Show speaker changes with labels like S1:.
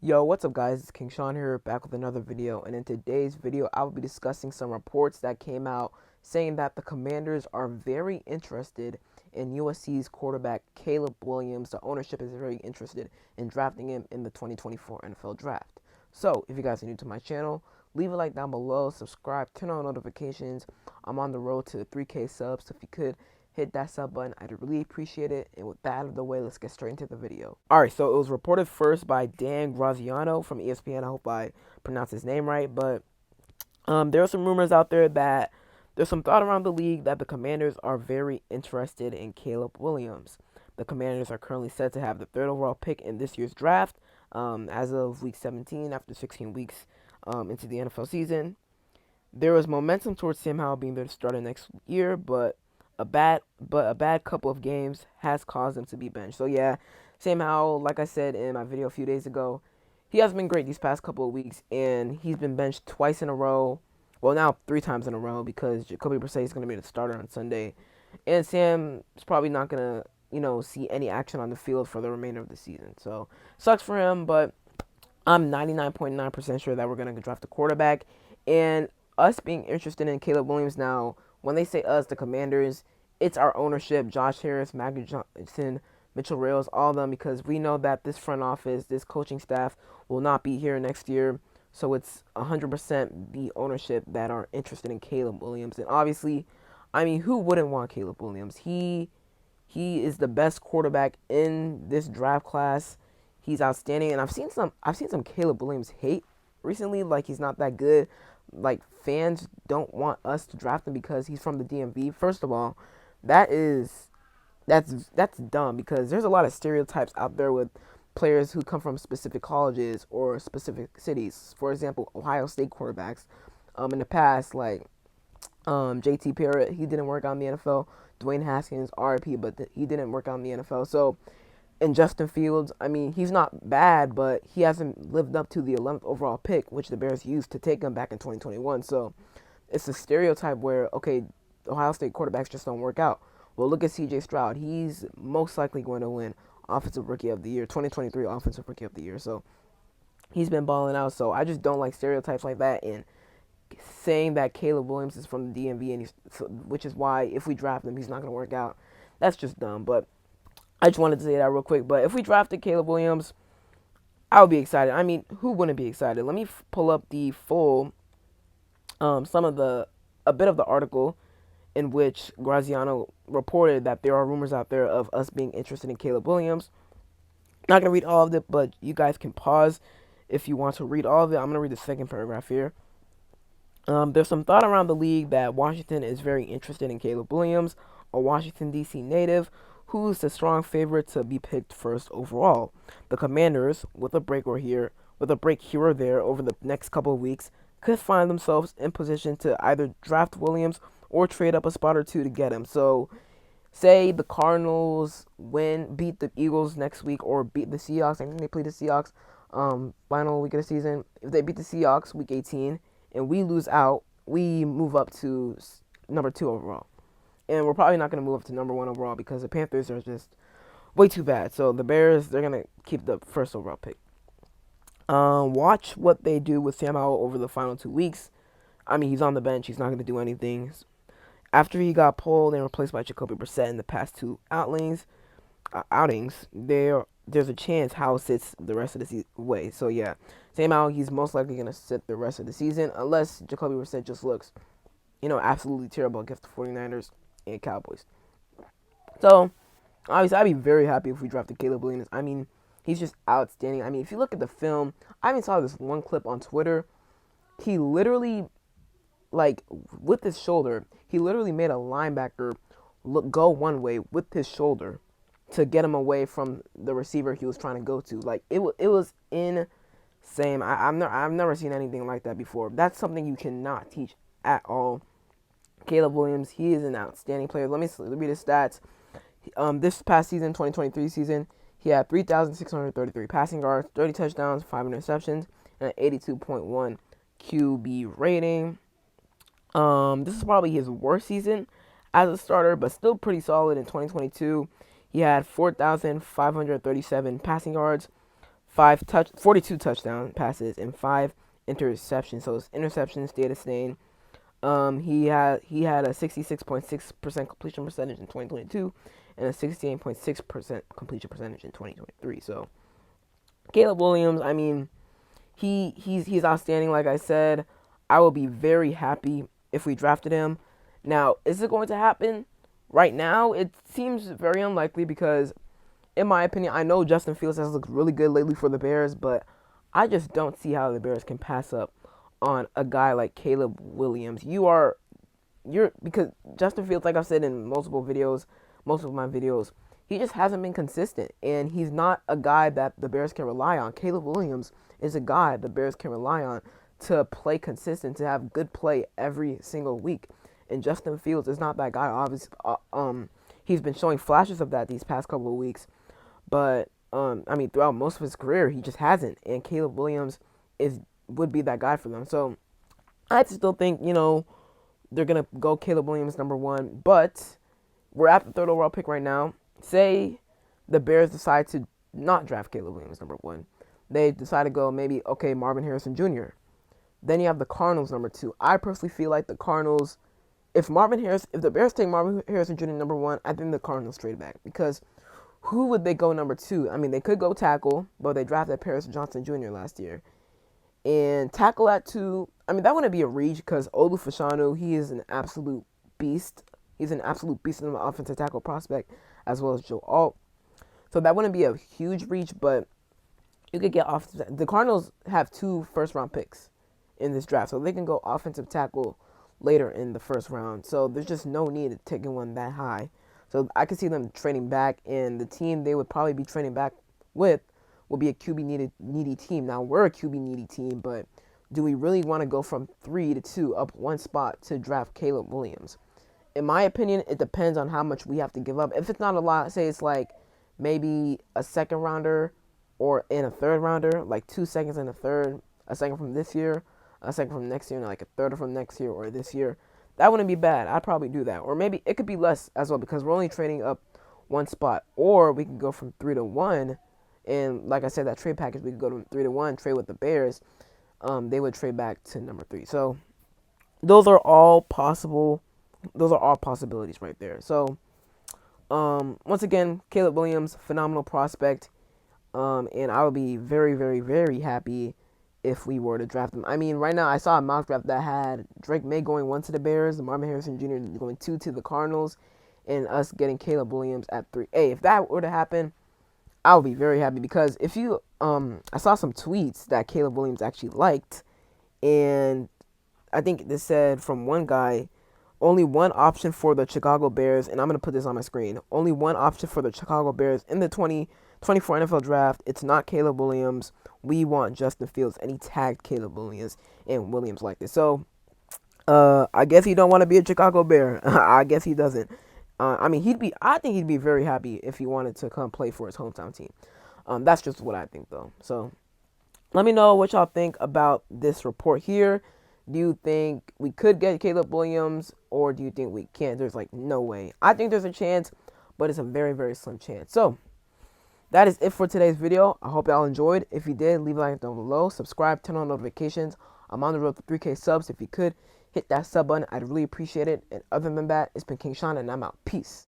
S1: Yo, what's up guys? It's King Sean here, back with another video, and in today's video I will be discussing some reports that came out saying that the Commanders are very interested in USC's quarterback Caleb Williams. The ownership is very interested in drafting him in the 2024 NFL Draft. So, if you guys are new to my channel, leave a like down below, subscribe, turn on notifications. I'm on the road to 3K subs, so if you could hit that sub button, I'd really appreciate it. And with that out of the way, let's get straight into the video. Alright, so it was reported first by Dan Graziano from ESPN. I hope I pronounced his name right. But there are some rumors out there that there's some thought around the league that the Commanders are very interested in Caleb Williams. The Commanders are currently set to have the third overall pick in this year's draft as of week 17 after 16 weeks into the NFL season. There was momentum towards Sam Howell being the starter next year, but a bad couple of games has caused him to be benched. So yeah, Sam Howell, like I said in my video a few days ago, he has been great these past couple of weeks, and he's been benched twice in a row. Well, now three times in a row because Jacoby Brissett is going to be the starter on Sunday, and Sam is probably not going to see any action on the field for the remainder of the season. So sucks for him, but I'm 99.9% sure that we're going to draft a quarterback. And us being interested in Caleb Williams now, when they say us, the Commanders, it's our ownership, Josh Harris, Maggie Johnson, Mitchell Rales, all of them, because we know that this front office, this coaching staff will not be here next year. So it's 100% the ownership that are interested in Caleb Williams. And obviously, I mean, who wouldn't want Caleb Williams? He is the best quarterback in this draft class. He's outstanding, and I've seen some Caleb Williams hate recently. Like, he's not that good. Like, fans don't want us to draft him because he's from the DMV. First of all, that is that's dumb because there's a lot of stereotypes out there with players who come from specific colleges or specific cities. For example, Ohio State quarterbacks in the past, like JT Parrott, he didn't work out in the NFL. Dwayne Haskins, RIP, but he didn't work out in the NFL. So, and Justin Fields, I mean, he's not bad, but he hasn't lived up to the 11th overall pick, which the Bears used to take him back in 2021. So, it's a stereotype where, okay, Ohio State quarterbacks just don't work out. Well, look at CJ Stroud. He's most likely going to win Offensive Rookie of the Year, 2023 Offensive Rookie of the Year. So, he's been balling out. So, I just don't like stereotypes like that. And saying that Caleb Williams is from the DMV, and which is why if we draft him, he's not going to work out. That's just dumb. But I just wanted to say that real quick. But if we drafted Caleb Williams, I would be excited. I mean, who wouldn't be excited? Let me pull up the full, some of the, a bit of the article in which Graziano reported that there are rumors out there of us being interested in Caleb Williams. Not going to read all of it, but you guys can pause if you want to read all of it. I'm going to read the second paragraph here. There's some thought around the league that Washington is very interested in Caleb Williams, a Washington, D.C. native, who's the strong favorite to be picked first overall. The Commanders, with a break here or there over the next couple of weeks, could find themselves in position to either draft Williams or trade up a spot or two to get him. So, say the Cardinals beat the Eagles next week, or beat the Seahawks. I think they play the Seahawks final week of the season. If they beat the Seahawks week 18 and we lose out, we move up to number 2 overall. And we're probably not going to move up to number 1 overall because the Panthers are just way too bad. So the Bears, they're going to keep the first overall pick. Watch what they do with Sam Howell over the final 2 weeks. I mean, he's on the bench. He's not going to do anything. After he got pulled and replaced by Jacoby Brissett in the past 2 outings, there's a chance Howell sits the rest of the way. So yeah, Sam Howell, he's most likely going to sit the rest of the season unless Jacoby Brissett just looks, absolutely terrible against the 49ers and Cowboys. So, obviously, I'd be very happy if we drafted Caleb Williams. I mean, he's just outstanding. I mean, if you look at the film, I even saw this one clip on Twitter. He literally, like, with his shoulder, he literally made a linebacker go one way with his shoulder to get him away from the receiver he was trying to go to. Like, it was insane. I've never seen anything like that before. That's something you cannot teach at all. Caleb Williams, he is an outstanding player. Let me read his stats. This past season, 2023 season, he had 3,633 passing yards, 30 touchdowns, 5 interceptions, and an 82.1 QB rating. This is probably his worst season as a starter, but still pretty solid in 2022. He had 4,537 passing yards, 42 touchdown passes and 5 interceptions. So his interceptions stayed the same. He had a 66.6% completion percentage in 2022 and a 68.6% completion percentage in 2023. So Caleb Williams, I mean, he's outstanding. Like I said, I will be very happy if we drafted him. Now, is it going to happen right now? It seems very unlikely because, in my opinion, I know Justin Fields has looked really good lately for the Bears, but I just don't see how the Bears can pass up on a guy like Caleb Williams. Because Justin Fields, like I've said in multiple videos, most of my videos, he just hasn't been consistent, and he's not a guy that the Bears can rely on. Caleb Williams is a guy the Bears can rely on to play consistent, to have good play every single week. And Justin Fields is not that guy. Obviously, he's been showing flashes of that these past couple of weeks, but I mean, throughout most of his career, he just hasn't. And Caleb Williams would be that guy for them. So I still think they're gonna go Caleb Williams #1, but we're at the 3rd overall pick right now. Say the Bears decide to not draft Caleb Williams #1. They decide to go maybe Marvin Harrison Jr. Then you have the Cardinals #2. I personally feel like the Cardinals, if the Bears take Marvin Harrison Jr. #1, I think the Cardinals trade back, because who would they go #2? I mean, they could go tackle, but they drafted Paris Johnson Jr. last year. And tackle at 2, I mean, that wouldn't be a reach because Olu Fashanu, he is an absolute beast. He's an absolute beast in the offensive tackle prospect, as well as Joe Alt. So that wouldn't be a huge reach, but you could get off. The Cardinals have 2 first-round picks in this draft, so they can go offensive tackle later in the first round. So there's just no need of taking one that high. So I could see them trading back, and the team they would probably be trading back with will be a QB needy team. Now, we're a QB needy team, but do we really want to go from 3 to 2 up 1 spot to draft Caleb Williams? In my opinion, it depends on how much we have to give up. If it's not a lot, say it's like maybe a 2nd rounder or in a 3rd rounder, like 2 seconds in a 3rd, a 2nd from this year, a 2nd from next year, and like a 3rd from next year or this year, that wouldn't be bad. I'd probably do that. Or maybe it could be less as well, because we're only trading up 1 spot. Or we can go from 3 to 1, and like I said, that trade package, we could go to 3 to 1, trade with the Bears. They would trade back to #3. So those are all possible. Those are all possibilities right there. So once again, Caleb Williams, phenomenal prospect. And I would be very, very, very happy if we were to draft him. I mean, right now I saw a mock draft that had Drake May going 1 to the Bears, Marvin Harrison Jr. going 2 to the Cardinals, and us getting Caleb Williams at 3. Hey, if that were to happen, I would be very happy, because if you I saw some tweets that Caleb Williams actually liked, and I think this said from one guy, only one option for the Chicago Bears, and I'm going to put this on my screen. Only one option for the Chicago Bears in the 2024 NFL Draft. It's not Caleb Williams. We want Justin Fields, and he tagged Caleb Williams, and Williams liked it. So, I guess he don't want to be a Chicago Bear. I guess he doesn't. I mean, I think he'd be very happy if he wanted to come play for his hometown team. That's just what I think, though. So, let me know what y'all think about this report here. Do you think we could get Caleb Williams, or do you think we can't? There's like no way. I think there's a chance, but it's a very, very slim chance. So, that is it for today's video. I hope y'all enjoyed. If you did, leave a like down below. Subscribe, turn on notifications. I'm on the road to 3K subs. If you could, hit that sub button. I'd really appreciate it. And other than that, it's been King Sean, and I'm out. Peace.